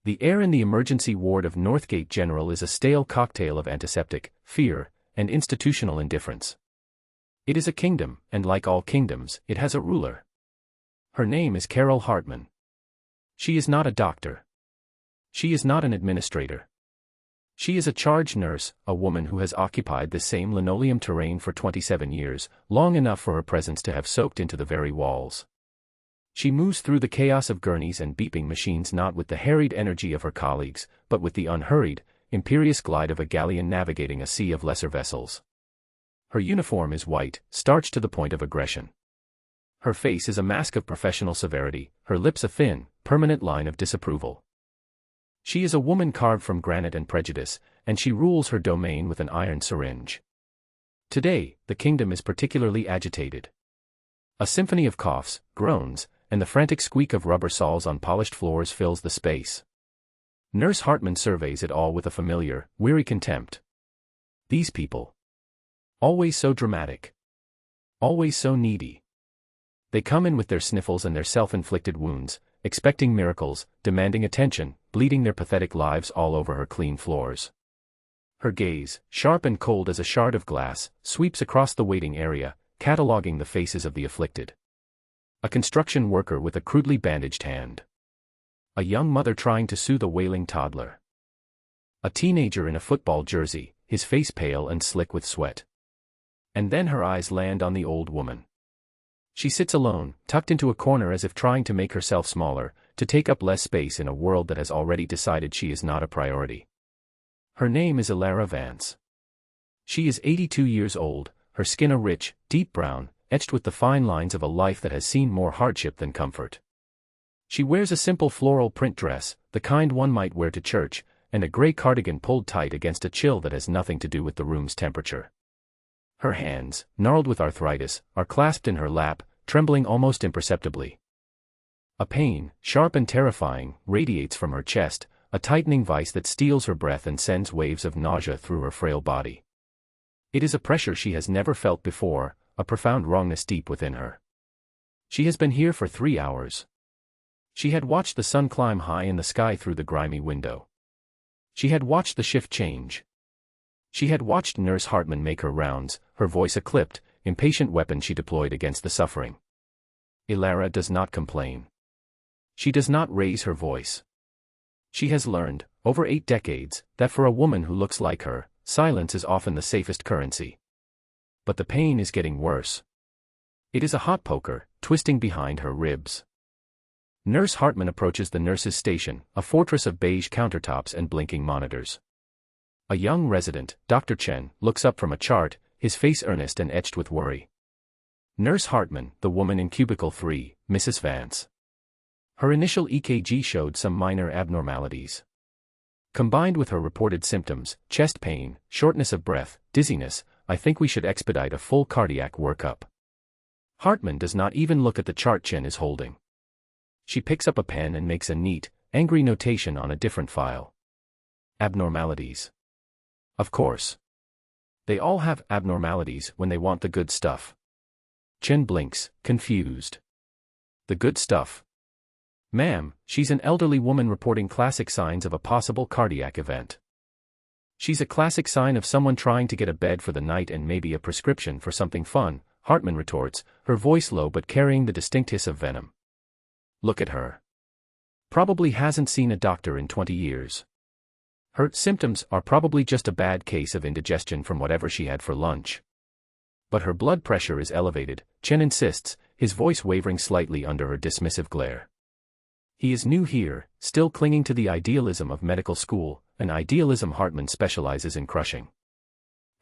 The air in the emergency ward of Northgate General is a stale cocktail of antiseptic, fear, and institutional indifference. It is a kingdom, and like all kingdoms, it has a ruler. Her name is Carol Hartman. She is not a doctor. She is not an administrator. She is a charge nurse, a woman who has occupied the same linoleum terrain for 27 years, long enough for her presence to have soaked into the very walls. She moves through the chaos of gurneys and beeping machines not with the harried energy of her colleagues, but with the unhurried, imperious glide of a galleon navigating a sea of lesser vessels. Her uniform is white, starched to the point of aggression. Her face is a mask of professional severity, her lips a thin, permanent line of disapproval. She is a woman carved from granite and prejudice, and she rules her domain with an iron syringe. Today, the kingdom is particularly agitated. A symphony of coughs, groans, and the frantic squeak of rubber soles on polished floors fills the space. Nurse Hartman surveys it all with a familiar, weary contempt. These people. Always so dramatic. Always so needy. They come in with their sniffles and their self-inflicted wounds, expecting miracles, demanding attention, bleeding their pathetic lives all over her clean floors. Her gaze, sharp and cold as a shard of glass, sweeps across the waiting area, cataloguing the faces of the afflicted. A construction worker with a crudely bandaged hand. A young mother trying to soothe a wailing toddler. A teenager in a football jersey, his face pale and slick with sweat. And then her eyes land on the old woman. She sits alone, tucked into a corner as if trying to make herself smaller, to take up less space in a world that has already decided she is not a priority. Her name is Elara Vance. She is 82 years old, her skin a rich, deep brown, etched with the fine lines of a life that has seen more hardship than comfort. She wears a simple floral print dress, the kind one might wear to church, and a gray cardigan pulled tight against a chill that has nothing to do with the room's temperature. Her hands, gnarled with arthritis, are clasped in her lap, trembling almost imperceptibly. A pain, sharp and terrifying, radiates from her chest, a tightening vice that steals her breath and sends waves of nausea through her frail body. It is a pressure she has never felt before, a profound wrongness deep within her. She has been here for 3 hours. She had watched the sun climb high in the sky through the grimy window. She had watched the shift change. She had watched Nurse Hartman make her rounds, her voice a clipped, impatient weapon she deployed against the suffering. Elara does not complain. She does not raise her voice. She has learned, over 8 decades, that for a woman who looks like her, silence is often the safest currency. But the pain is getting worse. It is a hot poker, twisting behind her ribs. Nurse Hartman approaches the nurse's station, a fortress of beige countertops and blinking monitors. A young resident, Dr. Chen, looks up from a chart, his face earnest and etched with worry. Nurse Hartman, the woman in cubicle 3, Mrs. Vance. Her initial EKG showed some minor abnormalities. Combined with her reported symptoms, chest pain, shortness of breath, dizziness, I think we should expedite a full cardiac workup. Hartman does not even look at the chart Chen is holding. She picks up a pen and makes a neat, angry notation on a different file. Abnormalities. Of course. They all have abnormalities when they want the good stuff. Chen blinks, confused. The good stuff. Ma'am, she's an elderly woman reporting classic signs of a possible cardiac event. She's a classic sign of someone trying to get a bed for the night and maybe a prescription for something fun, Hartman retorts, her voice low but carrying the distinct hiss of venom. Look at her. Probably hasn't seen a doctor in 20 years. Her symptoms are probably just a bad case of indigestion from whatever she had for lunch. But her blood pressure is elevated, Chen insists, his voice wavering slightly under her dismissive glare. He is new here, still clinging to the idealism of medical school, an idealism Hartman specializes in crushing.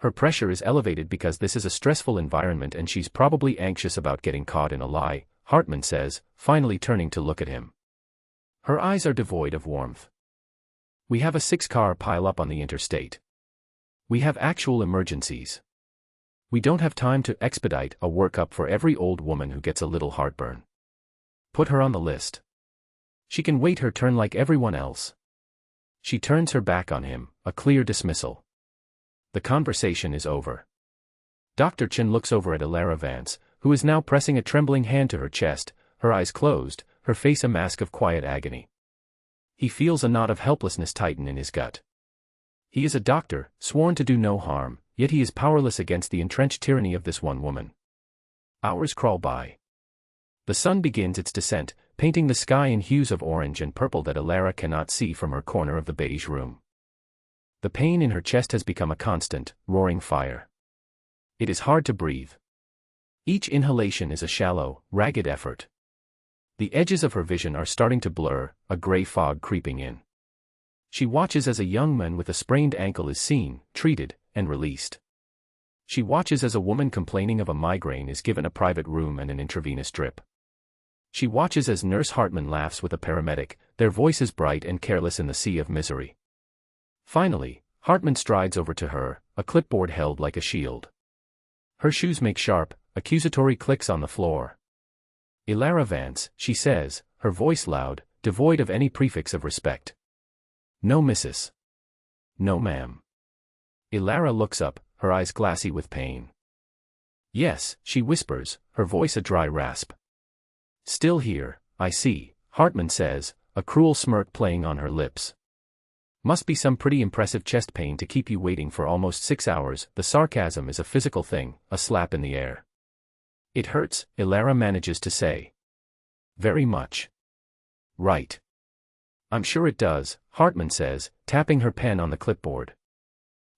Her pressure is elevated because this is a stressful environment and she's probably anxious about getting caught in a lie, Hartman says, finally turning to look at him. Her eyes are devoid of warmth. We have a 6-car pile-up on the interstate. We have actual emergencies. We don't have time to expedite a workup for every old woman who gets a little heartburn. Put her on the list. She can wait her turn like everyone else. She turns her back on him, a clear dismissal. The conversation is over. Dr. Chen looks over at Elara Vance, who is now pressing a trembling hand to her chest, her eyes closed, her face a mask of quiet agony. He feels a knot of helplessness tighten in his gut. He is a doctor, sworn to do no harm, yet he is powerless against the entrenched tyranny of this one woman. Hours crawl by. The sun begins its descent, painting the sky in hues of orange and purple that Alara cannot see from her corner of the beige room. The pain in her chest has become a constant, roaring fire. It is hard to breathe. Each inhalation is a shallow, ragged effort. The edges of her vision are starting to blur, a gray fog creeping in. She watches as a young man with a sprained ankle is seen, treated, and released. She watches as a woman complaining of a migraine is given a private room and an intravenous drip. She watches as Nurse Hartman laughs with a paramedic, their voices bright and careless in the sea of misery. Finally, Hartman strides over to her, a clipboard held like a shield. Her shoes make sharp, accusatory clicks on the floor. Ilara Vance, she says, her voice loud, devoid of any prefix of respect. No, missus. No, ma'am. Ilara looks up, her eyes glassy with pain. Yes, she whispers, her voice a dry rasp. Still here, I see, Hartman says, a cruel smirk playing on her lips. Must be some pretty impressive chest pain to keep you waiting for almost 6 hours. The sarcasm is a physical thing, a slap in the air. It hurts, Ilara manages to say. Very much. Right. I'm sure it does, Hartman says, tapping her pen on the clipboard.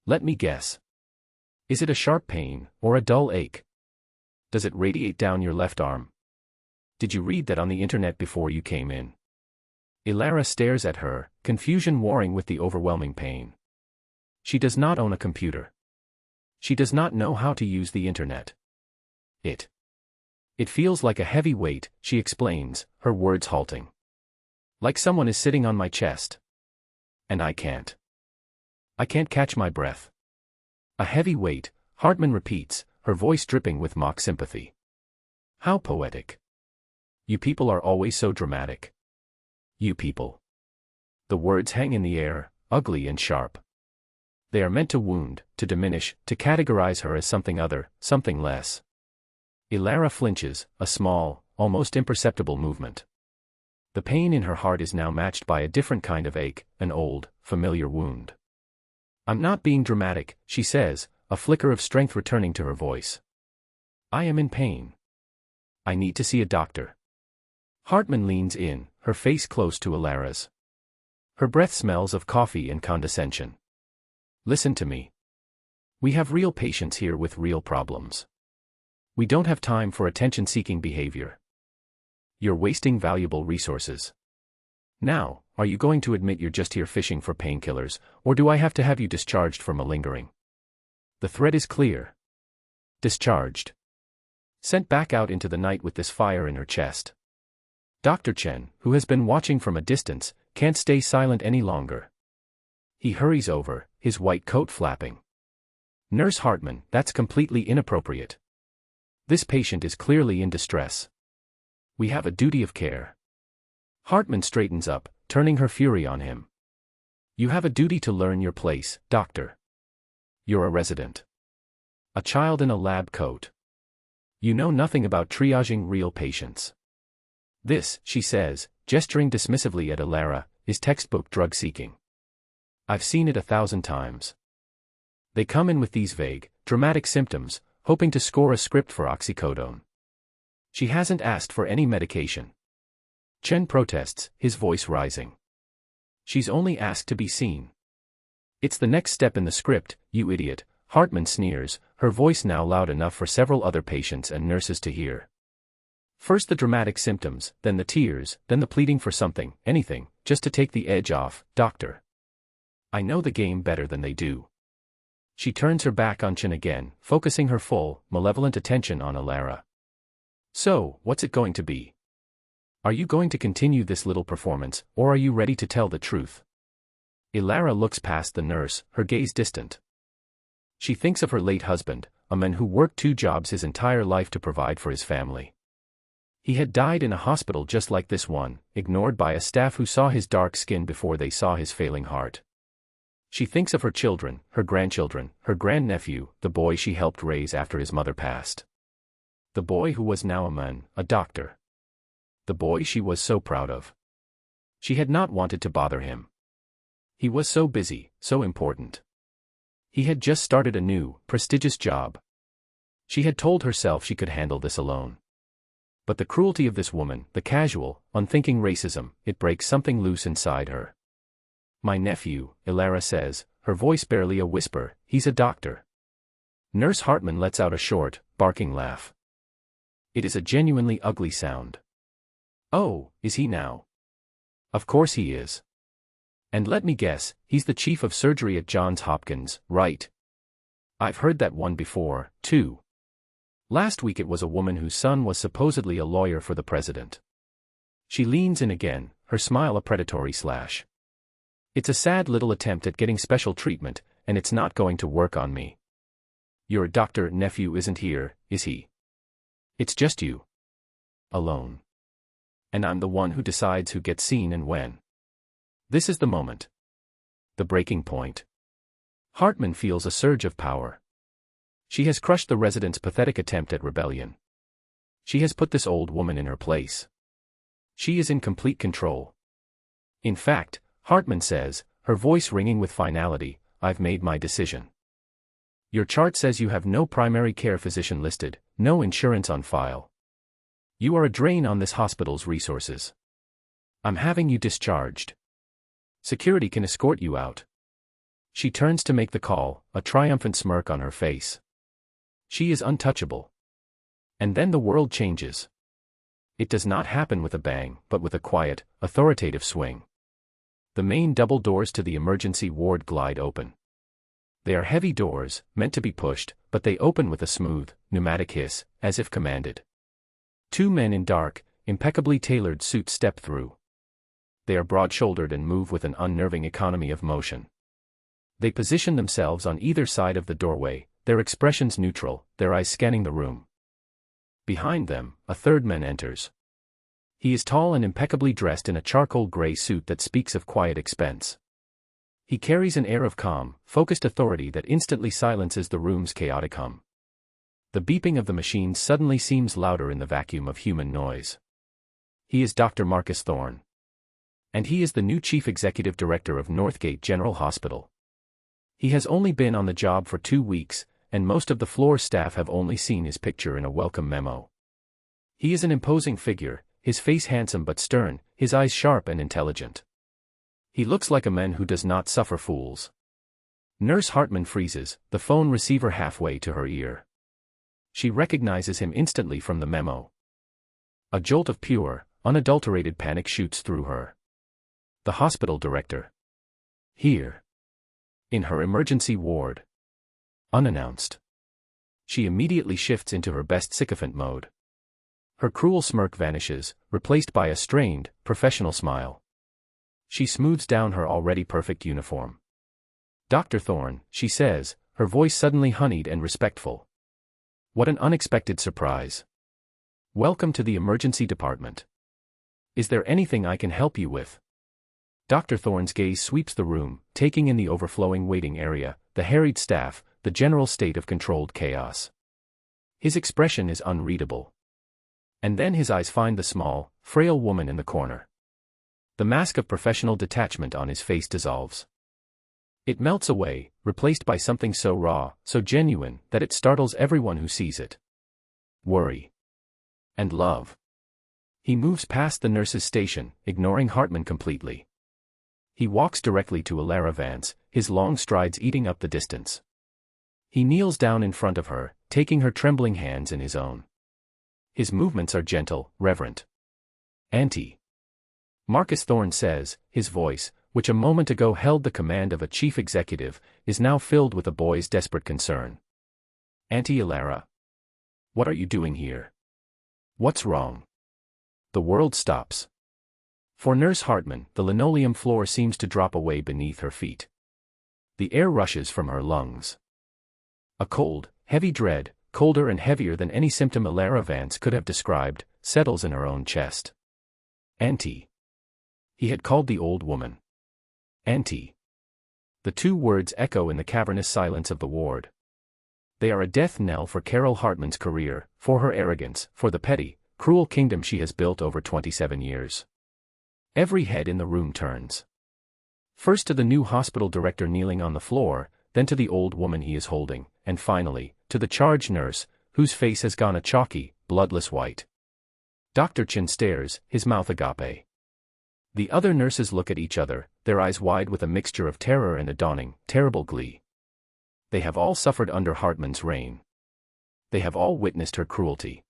Let me guess. Is it a sharp pain, or a dull ache? Does it radiate down your left arm? Did you read that on the internet before you came in? Ilara stares at her, confusion warring with the overwhelming pain. She does not own a computer. She does not know how to use the internet. It feels like a heavy weight, she explains, her words halting. Like someone is sitting on my chest. And I can't catch my breath. A heavy weight, Hartman repeats, her voice dripping with mock sympathy. How poetic. You people are always so dramatic. You people. The words hang in the air, ugly and sharp. They are meant to wound, to diminish, to categorize her as something other, something less. Ilara flinches, a small, almost imperceptible movement. The pain in her heart is now matched by a different kind of ache, an old, familiar wound. I'm not being dramatic, she says, a flicker of strength returning to her voice. I am in pain. I need to see a doctor. Hartman leans in, her face close to Ilara's. Her breath smells of coffee and condescension. Listen to me. We have real patients here with real problems. We don't have time for attention-seeking behavior. You're wasting valuable resources. Now, are you going to admit you're just here fishing for painkillers, or do I have to have you discharged for malingering? The threat is clear. Discharged. Sent back out into the night with this fire in her chest. Dr. Chen, who has been watching from a distance, can't stay silent any longer. He hurries over, his white coat flapping. Nurse Hartman, that's completely inappropriate. This patient is clearly in distress. We have a duty of care. Hartman straightens up, turning her fury on him. You have a duty to learn your place, doctor. You're a resident. A child in a lab coat. You know nothing about triaging real patients. This, she says, gesturing dismissively at Ilara, is textbook drug-seeking. I've seen it 1,000 times. They come in with these vague, dramatic symptoms, hoping to score a script for oxycodone. She hasn't asked for any medication. Chen protests, his voice rising. She's only asked to be seen. It's the next step in the script, you idiot, Hartman sneers, her voice now loud enough for several other patients and nurses to hear. First the dramatic symptoms, then the tears, then the pleading for something, anything, just to take the edge off, doctor. I know the game better than they do. She turns her back on Chen again, focusing her full, malevolent attention on Ilara. So, what's it going to be? Are you going to continue this little performance, or are you ready to tell the truth? Ilara looks past the nurse, her gaze distant. She thinks of her late husband, a man who worked 2 jobs his entire life to provide for his family. He had died in a hospital just like this one, ignored by a staff who saw his dark skin before they saw his failing heart. She thinks of her children, her grandchildren, her grandnephew, the boy she helped raise after his mother passed. The boy who was now a man, a doctor. The boy she was so proud of. She had not wanted to bother him. He was so busy, so important. He had just started a new, prestigious job. She had told herself she could handle this alone. But the cruelty of this woman, the casual, unthinking racism, it breaks something loose inside her. My nephew, Ilara says, her voice barely a whisper, he's a doctor. Nurse Hartman lets out a short, barking laugh. It is a genuinely ugly sound. Oh, is he now? Of course he is. And let me guess, he's the chief of surgery at Johns Hopkins, right? I've heard that one before, too. Last week it was a woman whose son was supposedly a lawyer for the president. She leans in again, her smile a predatory slash. It's a sad little attempt at getting special treatment, and it's not going to work on me. Your doctor nephew isn't here, is he? It's just you. Alone. And I'm the one who decides who gets seen and when. This is the moment. The breaking point. Hartman feels a surge of power. She has crushed the resident's pathetic attempt at rebellion. She has put this old woman in her place. She is in complete control. In fact, Hartman says, her voice ringing with finality, I've made my decision. Your chart says you have no primary care physician listed, no insurance on file. You are a drain on this hospital's resources. I'm having you discharged. Security can escort you out. She turns to make the call, a triumphant smirk on her face. She is untouchable. And then the world changes. It does not happen with a bang, but with a quiet, authoritative swing. The main double doors to the emergency ward glide open. They are heavy doors, meant to be pushed, but they open with a smooth, pneumatic hiss, as if commanded. Two men in dark, impeccably tailored suits step through. They are broad-shouldered and move with an unnerving economy of motion. They position themselves on either side of the doorway, their expressions neutral, their eyes scanning the room. Behind them, a third man enters. He is tall and impeccably dressed in a charcoal gray suit that speaks of quiet expense. He carries an air of calm, focused authority that instantly silences the room's chaotic hum. The beeping of the machines suddenly seems louder in the vacuum of human noise. He is Dr. Marcus Thorne. And he is the new Chief Executive Director of Northgate General Hospital. He has only been on the job for 2 weeks, and most of the floor staff have only seen his picture in a welcome memo. He is an imposing figure, his face handsome but stern, his eyes sharp and intelligent. He looks like a man who does not suffer fools. Nurse Hartman freezes, the phone receiver halfway to her ear. She recognizes him instantly from the memo. A jolt of pure, unadulterated panic shoots through her. The hospital director. Here. In her emergency ward. Unannounced. She immediately shifts into her best sycophant mode. Her cruel smirk vanishes, replaced by a strained, professional smile. She smooths down her already perfect uniform. Dr. Thorne, she says, her voice suddenly honeyed and respectful. What an unexpected surprise. Welcome to the emergency department. Is there anything I can help you with? Dr. Thorne's gaze sweeps the room, taking in the overflowing waiting area, the harried staff, the general state of controlled chaos. His expression is unreadable. And then his eyes find the small, frail woman in the corner. The mask of professional detachment on his face dissolves. It melts away, replaced by something so raw, so genuine, that it startles everyone who sees it. Worry. And love. He moves past the nurse's station, ignoring Hartman completely. He walks directly to Ilara Vance, his long strides eating up the distance. He kneels down in front of her, taking her trembling hands in his own. His movements are gentle, reverent. Auntie. Marcus Thorne says, his voice, which a moment ago held the command of a chief executive, is now filled with a boy's desperate concern. Auntie Ilara. What are you doing here? What's wrong? The world stops. For Nurse Hartman, the linoleum floor seems to drop away beneath her feet. The air rushes from her lungs. A cold, heavy dread, colder and heavier than any symptom Ilara Vance could have described, settles in her own chest. Auntie. He had called the old woman. Auntie. The two words echo in the cavernous silence of the ward. They are a death knell for Carol Hartman's career, for her arrogance, for the petty, cruel kingdom she has built over 27 years. Every head in the room turns. First to the new hospital director kneeling on the floor, then to the old woman he is holding, and finally, to the charge nurse, whose face has gone a chalky, bloodless white. Dr. Chen stares, his mouth agape. The other nurses look at each other, their eyes wide with a mixture of terror and a dawning, terrible glee. They have all suffered under Hartman's reign. They have all witnessed her cruelty.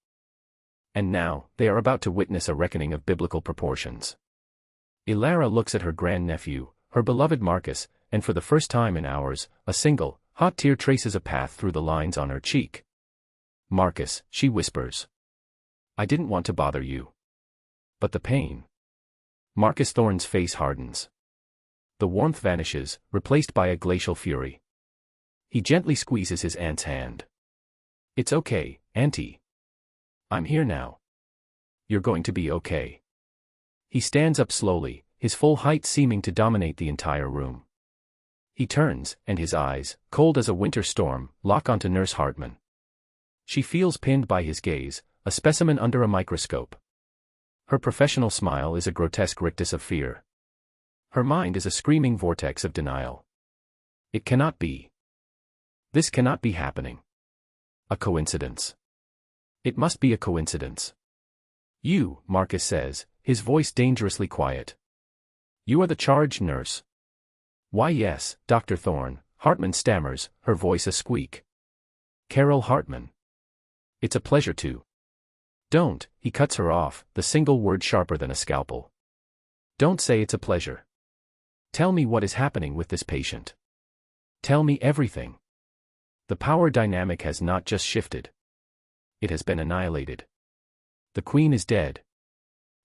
And now, they are about to witness a reckoning of biblical proportions. Ilara looks at her grandnephew, her beloved Marcus, and for the first time in hours, a single, hot tear traces a path through the lines on her cheek. Marcus, she whispers. I didn't want to bother you. But the pain. Marcus Thorne's face hardens. The warmth vanishes, replaced by a glacial fury. He gently squeezes his aunt's hand. It's okay, Auntie. I'm here now. You're going to be okay. He stands up slowly, his full height seeming to dominate the entire room. He turns, and his eyes, cold as a winter storm, lock onto Nurse Hartman. She feels pinned by his gaze, a specimen under a microscope. Her professional smile is a grotesque rictus of fear. Her mind is a screaming vortex of denial. It cannot be. This cannot be happening. A coincidence. It must be a coincidence. You, Marcus says, his voice dangerously quiet. You are the charge nurse. Why yes, Dr. Thorne, Hartman stammers, her voice a squeak. Carol Hartman. It's a pleasure to. Don't, he cuts her off, the single word sharper than a scalpel. Don't say it's a pleasure. Tell me what is happening with this patient. Tell me everything. The power dynamic has not just shifted. It has been annihilated. The Queen is dead.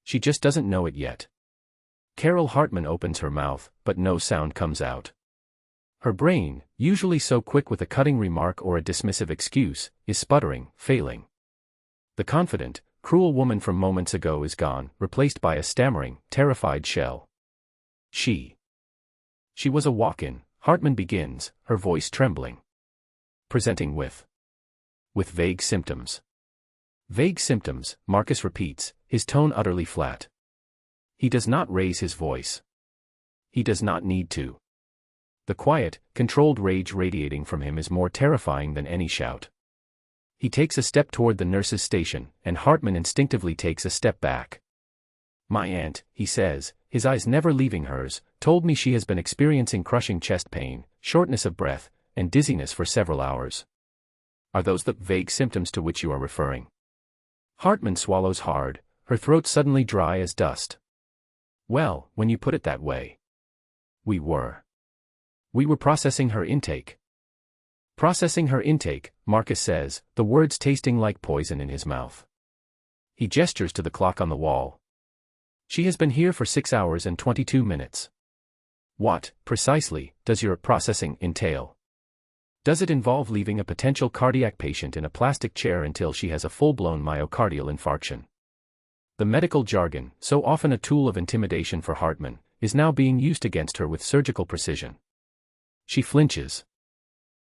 She just doesn't know it yet. Carol Hartman opens her mouth, but no sound comes out. Her brain, usually so quick with a cutting remark or a dismissive excuse, is sputtering, failing. The confident, cruel woman from moments ago is gone, replaced by a stammering, terrified shell. She was a walk-in, Hartman begins, her voice trembling. Presenting with vague symptoms. Vague symptoms, Marcus repeats, his tone utterly flat. He does not raise his voice. He does not need to. The quiet, controlled rage radiating from him is more terrifying than any shout. He takes a step toward the nurse's station, and Hartman instinctively takes a step back. My aunt, he says, his eyes never leaving hers, told me she has been experiencing crushing chest pain, shortness of breath, and dizziness for several hours. Are those the vague symptoms to which you are referring? Hartman swallows hard, her throat suddenly dry as dust. Well, when you put it that way. We were processing her intake. Processing her intake, Marcus says, the words tasting like poison in his mouth. He gestures to the clock on the wall. She has been here for 6 hours and 22 minutes. What, precisely, does your processing entail? Does it involve leaving a potential cardiac patient in a plastic chair until she has a full-blown myocardial infarction? The medical jargon, so often a tool of intimidation for Hartman, is now being used against her with surgical precision. She flinches.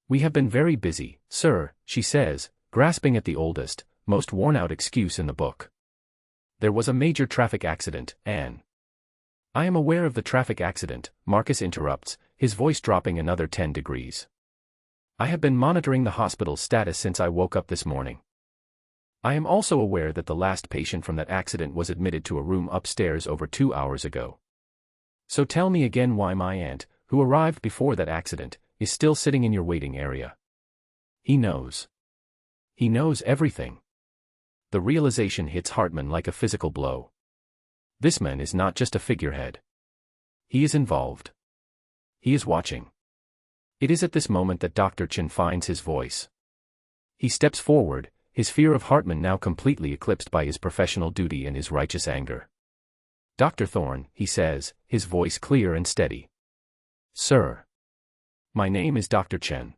We have been very busy, sir, she says, grasping at the oldest, most worn-out excuse in the book. There was a major traffic accident, Anne. I am aware of the traffic accident, Marcus interrupts, his voice dropping another 10 degrees. I have been monitoring the hospital's status since I woke up this morning. I am also aware that the last patient from that accident was admitted to a room upstairs over 2 hours ago. So tell me again why my aunt, who arrived before that accident, is still sitting in your waiting area. He knows. He knows everything. The realization hits Hartman like a physical blow. This man is not just a figurehead. He is involved. He is watching. It is at this moment that Dr. Chen finds his voice. He steps forward, his fear of Hartman now completely eclipsed by his professional duty and his righteous anger. Dr. Thorne, he says, his voice clear and steady. Sir. My name is Dr. Chen.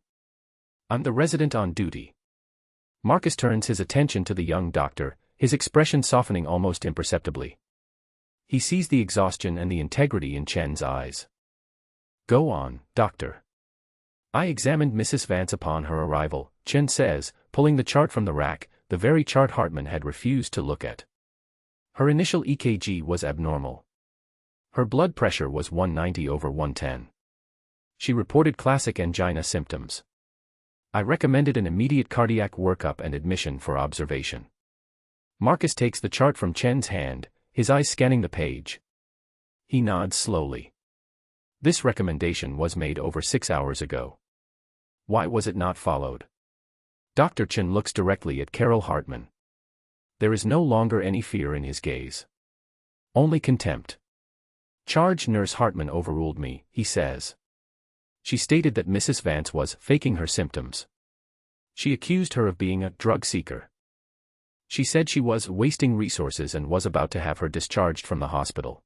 I'm the resident on duty. Marcus turns his attention to the young doctor, his expression softening almost imperceptibly. He sees the exhaustion and the integrity in Chen's eyes. Go on, doctor. I examined Mrs. Vance upon her arrival, Chen says, pulling the chart from the rack, the very chart Hartman had refused to look at. Her initial EKG was abnormal. Her blood pressure was 190/110. She reported classic angina symptoms. I recommended an immediate cardiac workup and admission for observation. Marcus takes the chart from Chen's hand, his eyes scanning the page. He nods slowly. This recommendation was made over 6 hours ago. Why was it not followed? Dr. Chen looks directly at Carol Hartman. There is no longer any fear in his gaze. Only contempt. Charge Nurse Hartman overruled me, he says. She stated that Mrs. Vance was faking her symptoms. She accused her of being a drug seeker. She said she was wasting resources and was about to have her discharged from the hospital.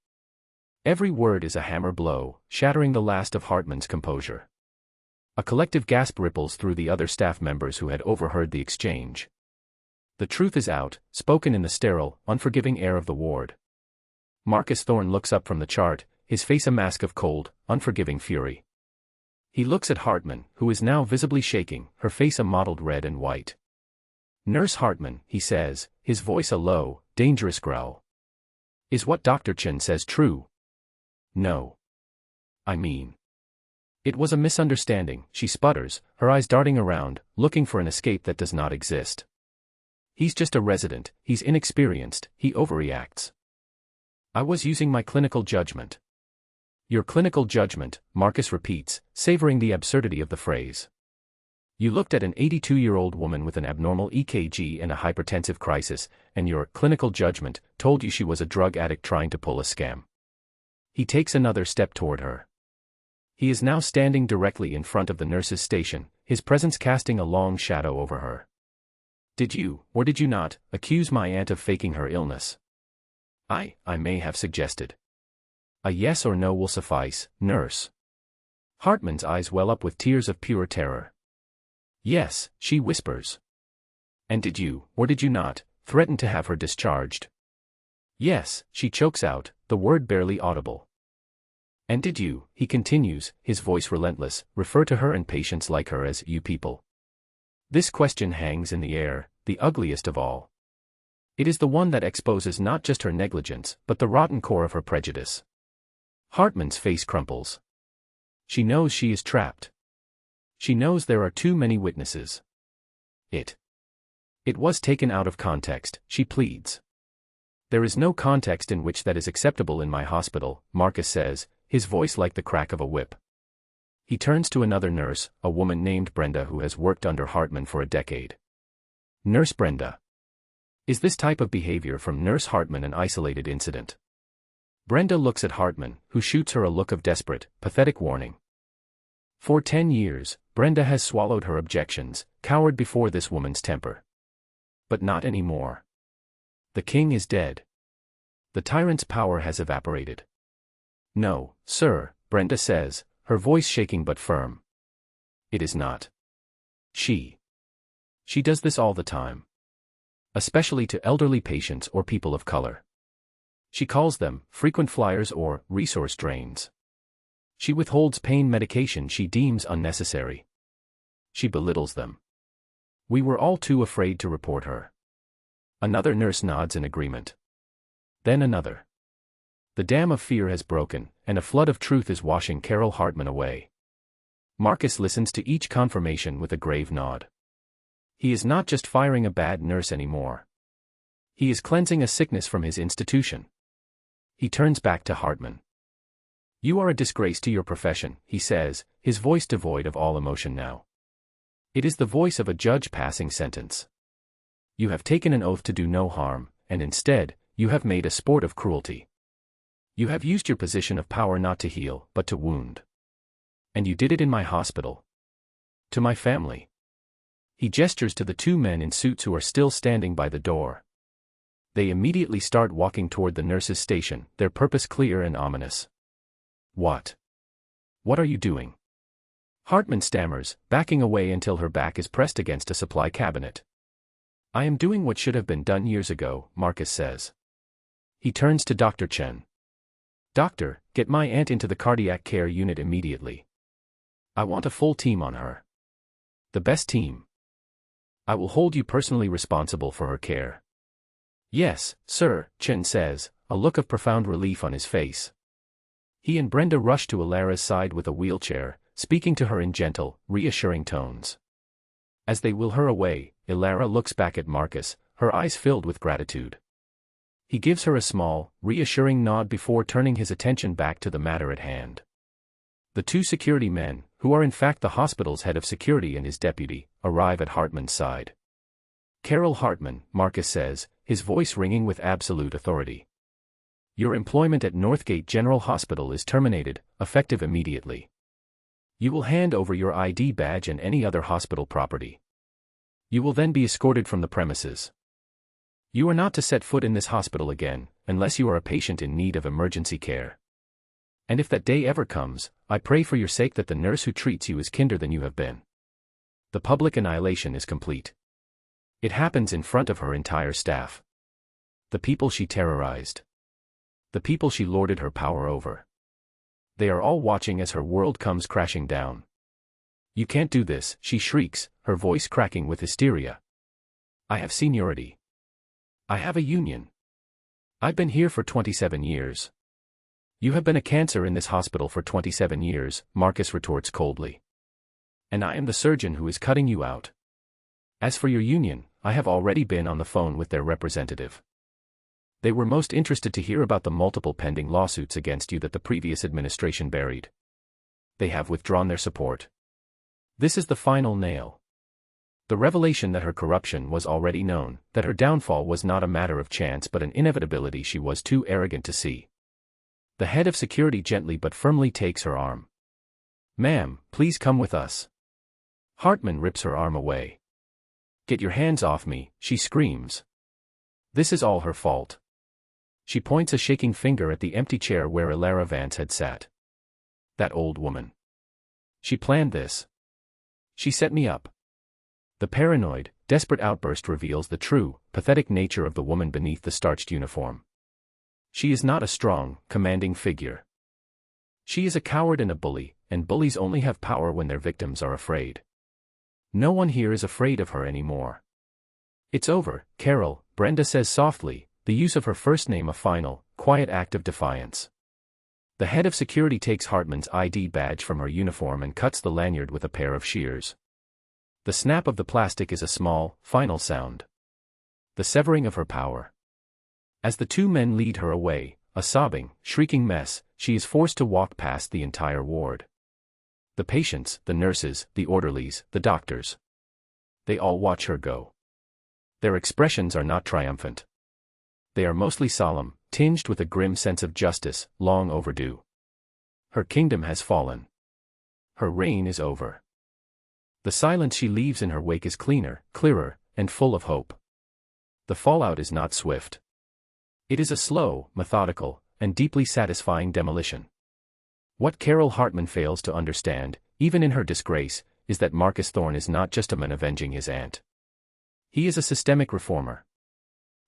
Every word is a hammer blow, shattering the last of Hartman's composure. A collective gasp ripples through the other staff members who had overheard the exchange. The truth is out, spoken in the sterile, unforgiving air of the ward. Marcus Thorne looks up from the chart, his face a mask of cold, unforgiving fury. He looks at Hartman, who is now visibly shaking, her face a mottled red and white. Nurse Hartman, he says, his voice a low, dangerous growl. Is what Dr. Chen says true? No. I mean. It was a misunderstanding, she sputters, her eyes darting around, looking for an escape that does not exist. He's just a resident, he's inexperienced, he overreacts. I was using my clinical judgment. Your clinical judgment, Marcus repeats, savoring the absurdity of the phrase. You looked at an 82-year-old woman with an abnormal EKG and a hypertensive crisis, and your clinical judgment told you she was a drug addict trying to pull a scam. He takes another step toward her. He is now standing directly in front of the nurse's station, his presence casting a long shadow over her. Did you, or did you not, accuse my aunt of faking her illness? I may have suggested. A yes or no will suffice, nurse. Hartman's eyes well up with tears of pure terror. Yes, she whispers. And did you, or did you not, threaten to have her discharged? Yes, she chokes out, the word barely audible. And did you, he continues, his voice relentless, refer to her and patients like her as you people? This question hangs in the air, the ugliest of all. It is the one that exposes not just her negligence, but the rotten core of her prejudice. Hartman's face crumples. She knows she is trapped. She knows there are too many witnesses. It was taken out of context, she pleads. There is no context in which that is acceptable in my hospital, Marcus says, his voice like the crack of a whip. He turns to another nurse, a woman named Brenda who has worked under Hartman for a decade. Nurse Brenda. Is this type of behavior from Nurse Hartman an isolated incident? Brenda looks at Hartman, who shoots her a look of desperate, pathetic warning. For 10 years, Brenda has swallowed her objections, cowered before this woman's temper. But not anymore. The king is dead. The tyrant's power has evaporated. No, sir, Brenda says, her voice shaking but firm. It is not. She does this all the time. Especially to elderly patients or people of color. She calls them frequent flyers or resource drains. She withholds pain medication she deems unnecessary. She belittles them. We were all too afraid to report her. Another nurse nods in agreement. Then another. The dam of fear has broken, and a flood of truth is washing Carol Hartman away. Marcus listens to each confirmation with a grave nod. He is not just firing a bad nurse anymore. He is cleansing a sickness from his institution. He turns back to Hartman. You are a disgrace to your profession, he says, his voice devoid of all emotion now. It is the voice of a judge passing sentence. You have taken an oath to do no harm, and instead, you have made a sport of cruelty. You have used your position of power not to heal, but to wound. And you did it in my hospital. To my family. He gestures to the two men in suits who are still standing by the door. They immediately start walking toward the nurse's station, their purpose clear and ominous. What? What are you doing? Hartman stammers, backing away until her back is pressed against a supply cabinet. I am doing what should have been done years ago, Marcus says. He turns to Dr. Chen. Doctor, get my aunt into the cardiac care unit immediately. I want a full team on her. The best team. I will hold you personally responsible for her care. Yes, sir, Chen says, a look of profound relief on his face. He and Brenda rush to Elara's side with a wheelchair, speaking to her in gentle, reassuring tones. As they wheel her away, Elara looks back at Marcus, her eyes filled with gratitude. He gives her a small, reassuring nod before turning his attention back to the matter at hand. The two security men, who are in fact the hospital's head of security and his deputy, arrive at Hartman's side. "Carol Hartman," Marcus says, his voice ringing with absolute authority. "Your employment at Northgate General Hospital is terminated, effective immediately. You will hand over your ID badge and any other hospital property. You will then be escorted from the premises. You are not to set foot in this hospital again, unless you are a patient in need of emergency care. And if that day ever comes, I pray for your sake that the nurse who treats you is kinder than you have been." The public annihilation is complete. It happens in front of her entire staff. The people she terrorized. The people she lorded her power over. They are all watching as her world comes crashing down. "You can't do this," she shrieks, her voice cracking with hysteria. "I have seniority. I have a union. I've been here for 27 years. You have been a cancer in this hospital for 27 years, Marcus retorts coldly. And I am the surgeon who is cutting you out. As for your union, I have already been on the phone with their representative. They were most interested to hear about the multiple pending lawsuits against you that the previous administration buried. They have withdrawn their support. This is the final nail. The revelation that her corruption was already known, that her downfall was not a matter of chance but an inevitability she was too arrogant to see." The head of security gently but firmly takes her arm. "Ma'am, please come with us." Hartman rips her arm away. "Get your hands off me," she screams. This is all her fault. She points a shaking finger at the empty chair where Elara Vance had sat. "That old woman. She planned this. She set me up." The paranoid, desperate outburst reveals the true, pathetic nature of the woman beneath the starched uniform. She is not a strong, commanding figure. She is a coward and a bully, and bullies only have power when their victims are afraid. No one here is afraid of her anymore. "It's over, Carol," Brenda says softly, the use of her first name a final, quiet act of defiance. The head of security takes Hartman's ID badge from her uniform and cuts the lanyard with a pair of shears. The snap of the plastic is a small, final sound. The severing of her power. As the two men lead her away, a sobbing, shrieking mess, she is forced to walk past the entire ward. The patients, the nurses, the orderlies, the doctors. They all watch her go. Their expressions are not triumphant. They are mostly solemn, tinged with a grim sense of justice, long overdue. Her kingdom has fallen. Her reign is over. The silence she leaves in her wake is cleaner, clearer, and full of hope. The fallout is not swift. It is a slow, methodical, and deeply satisfying demolition. What Carol Hartman fails to understand, even in her disgrace, is that Marcus Thorne is not just a man avenging his aunt. He is a systemic reformer.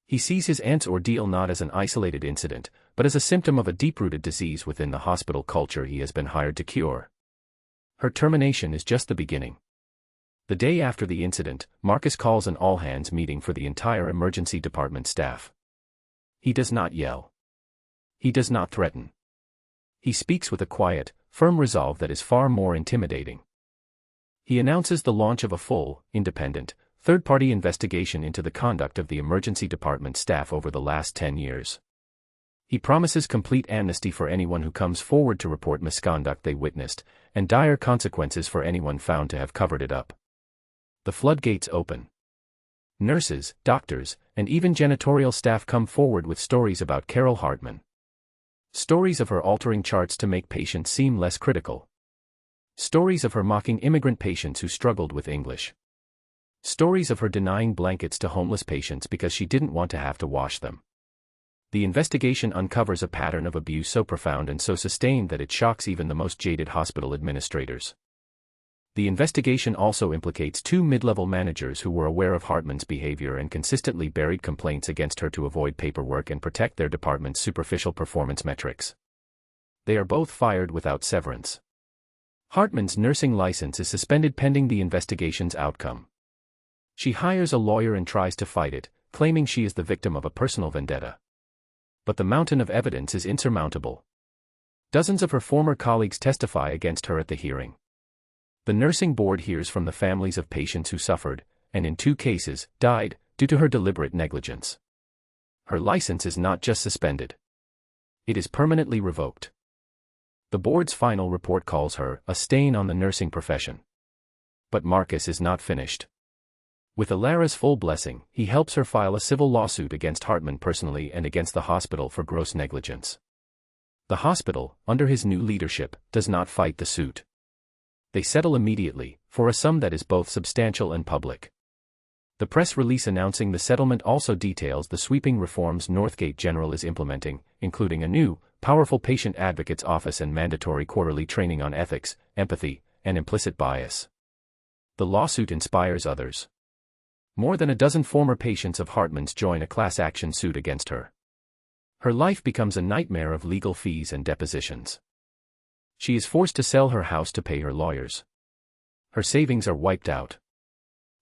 He sees his aunt's ordeal not as an isolated incident, but as a symptom of a deep-rooted disease within the hospital culture he has been hired to cure. Her termination is just the beginning. The day after the incident, Marcus calls an all-hands meeting for the entire emergency department staff. He does not yell. He does not threaten. He speaks with a quiet, firm resolve that is far more intimidating. He announces the launch of a full, independent, third-party investigation into the conduct of the emergency department staff over the last 10 years. He promises complete amnesty for anyone who comes forward to report misconduct they witnessed, and dire consequences for anyone found to have covered it up. The floodgates open. Nurses, doctors, and even janitorial staff come forward with stories about Carol Hartman. Stories of her altering charts to make patients seem less critical. Stories of her mocking immigrant patients who struggled with English. Stories of her denying blankets to homeless patients because she didn't want to have to wash them. The investigation uncovers a pattern of abuse so profound and so sustained that it shocks even the most jaded hospital administrators. The investigation also implicates two mid-level managers who were aware of Hartman's behavior and consistently buried complaints against her to avoid paperwork and protect their department's superficial performance metrics. They are both fired without severance. Hartman's nursing license is suspended pending the investigation's outcome. She hires a lawyer and tries to fight it, claiming she is the victim of a personal vendetta. But the mountain of evidence is insurmountable. Dozens of her former colleagues testify against her at the hearing. The nursing board hears from the families of patients who suffered, and in 2 cases, died, due to her deliberate negligence. Her license is not just suspended. It is permanently revoked. The board's final report calls her a stain on the nursing profession. But Marcus is not finished. With Ilara's full blessing, he helps her file a civil lawsuit against Hartman personally and against the hospital for gross negligence. The hospital, under his new leadership, does not fight the suit. They settle immediately, for a sum that is both substantial and public. The press release announcing the settlement also details the sweeping reforms Northgate General is implementing, including a new, powerful patient advocate's office and mandatory quarterly training on ethics, empathy, and implicit bias. The lawsuit inspires others. More than a dozen former patients of Hartman's join a class action suit against her. Her life becomes a nightmare of legal fees and depositions. She is forced to sell her house to pay her lawyers. Her savings are wiped out.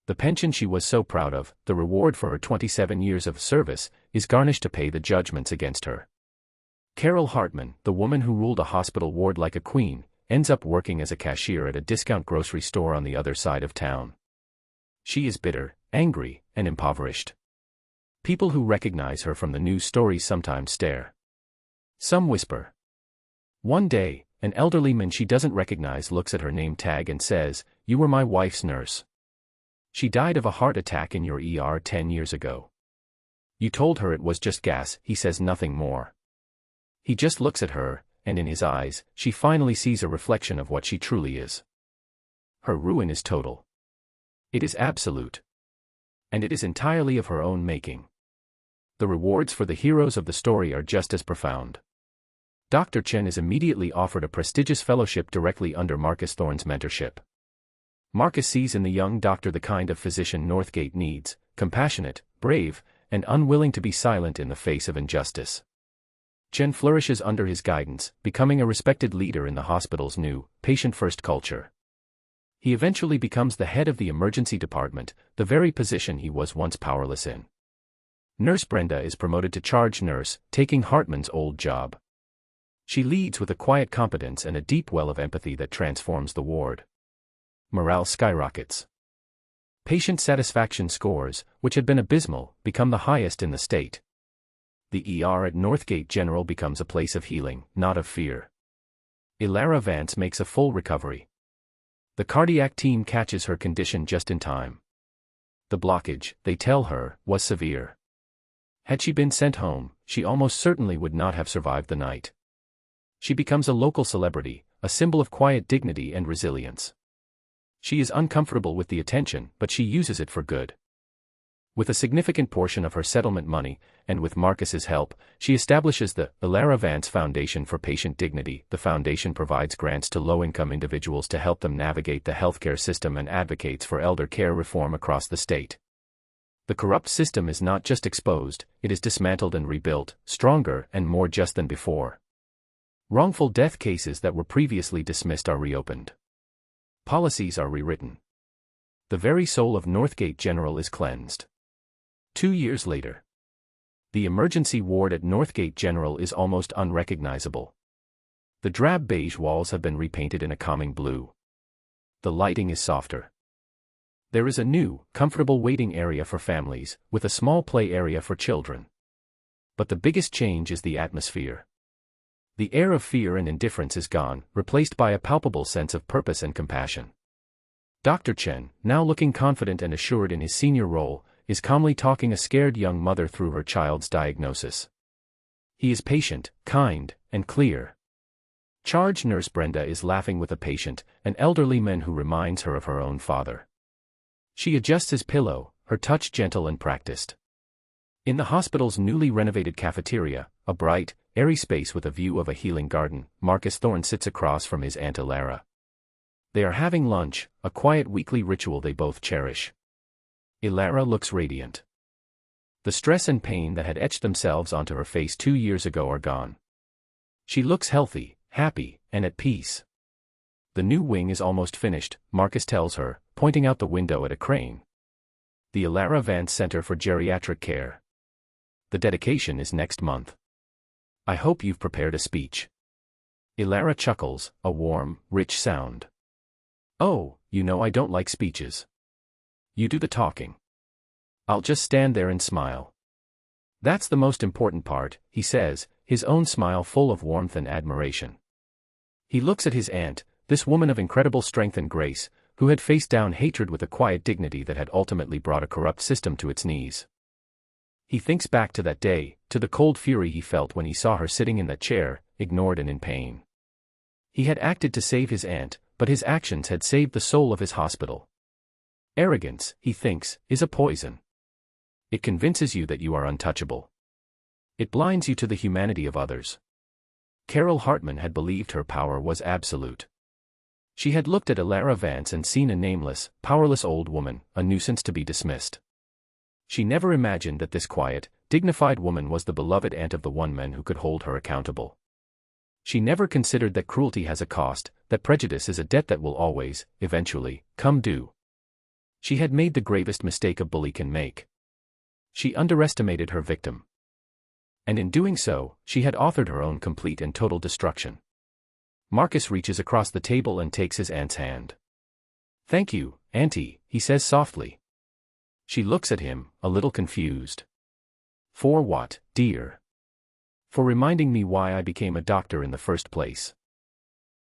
The pension she was so proud of, the reward for her 27 years of service, is garnished to pay the judgments against her. Carol Hartman, the woman who ruled a hospital ward like a queen, ends up working as a cashier at a discount grocery store on the other side of town. She is bitter, angry, and impoverished. People who recognize her from the news stories sometimes stare. Some whisper. One day, an elderly man she doesn't recognize looks at her name tag and says, "You were my wife's nurse. She died of a heart attack in your ER 10 years ago. You told her it was just gas." He says nothing more. He just looks at her, and in his eyes, she finally sees a reflection of what she truly is. Her ruin is total. It is absolute. And it is entirely of her own making. The rewards for the heroes of the story are just as profound. Dr. Chen is immediately offered a prestigious fellowship directly under Marcus Thorne's mentorship. Marcus sees in the young doctor the kind of physician Northgate needs, compassionate, brave, and unwilling to be silent in the face of injustice. Chen flourishes under his guidance, becoming a respected leader in the hospital's new, patient-first culture. He eventually becomes the head of the emergency department, the very position he was once powerless in. Nurse Brenda is promoted to charge nurse, taking Hartman's old job. She leads with a quiet competence and a deep well of empathy that transforms the ward. Morale skyrockets. Patient satisfaction scores, which had been abysmal, become the highest in the state. The ER at Northgate General becomes a place of healing, not of fear. Ilara Vance makes a full recovery. The cardiac team catches her condition just in time. The blockage, they tell her, was severe. Had she been sent home, she almost certainly would not have survived the night. She becomes a local celebrity, a symbol of quiet dignity and resilience. She is uncomfortable with the attention, but she uses it for good. With a significant portion of her settlement money, and with Marcus's help, she establishes the Ilara Vance Foundation for Patient Dignity. The foundation provides grants to low-income individuals to help them navigate the healthcare system and advocates for elder care reform across the state. The corrupt system is not just exposed, it is dismantled and rebuilt, stronger and more just than before. Wrongful death cases that were previously dismissed are reopened. Policies are rewritten. The very soul of Northgate General is cleansed. 2 years later. The emergency ward at Northgate General is almost unrecognizable. The drab beige walls have been repainted in a calming blue. The lighting is softer. There is a new, comfortable waiting area for families, with a small play area for children. But the biggest change is the atmosphere. The air of fear and indifference is gone, replaced by a palpable sense of purpose and compassion. Dr. Chen, now looking confident and assured in his senior role, is calmly talking a scared young mother through her child's diagnosis. He is patient, kind, and clear. Charge nurse Brenda is laughing with a patient, an elderly man who reminds her of her own father. She adjusts his pillow, her touch gentle and practiced. In the hospital's newly renovated cafeteria, a bright, airy space with a view of a healing garden, Marcus Thorne sits across from his Aunt Ilara. They are having lunch, a quiet weekly ritual they both cherish. Ilara looks radiant. The stress and pain that had etched themselves onto her face 2 years ago are gone. She looks healthy, happy, and at peace. The new wing is almost finished, Marcus tells her, pointing out the window at a crane. The Ilara Vance Center for Geriatric Care. The dedication is next month. I hope you've prepared a speech. Ilara chuckles, a warm, rich sound. Oh, you know I don't like speeches. You do the talking. I'll just stand there and smile. That's the most important part, he says, his own smile full of warmth and admiration. He looks at his aunt, this woman of incredible strength and grace, who had faced down hatred with a quiet dignity that had ultimately brought a corrupt system to its knees. He thinks back to that day, to the cold fury he felt when he saw her sitting in that chair, ignored and in pain. He had acted to save his aunt, but his actions had saved the soul of his hospital. Arrogance, he thinks, is a poison. It convinces you that you are untouchable. It blinds you to the humanity of others. Carol Hartman had believed her power was absolute. She had looked at Ilara Vance and seen a nameless, powerless old woman, a nuisance to be dismissed. She never imagined that this quiet, dignified woman was the beloved aunt of the one man who could hold her accountable. She never considered that cruelty has a cost, that prejudice is a debt that will always, eventually, come due. She had made the gravest mistake a bully can make. She underestimated her victim. And in doing so, she had authored her own complete and total destruction. Marcus reaches across the table and takes his aunt's hand. "Thank you, Auntie," he says softly. She looks at him, a little confused. "For what, dear?" "For reminding me why I became a doctor in the first place."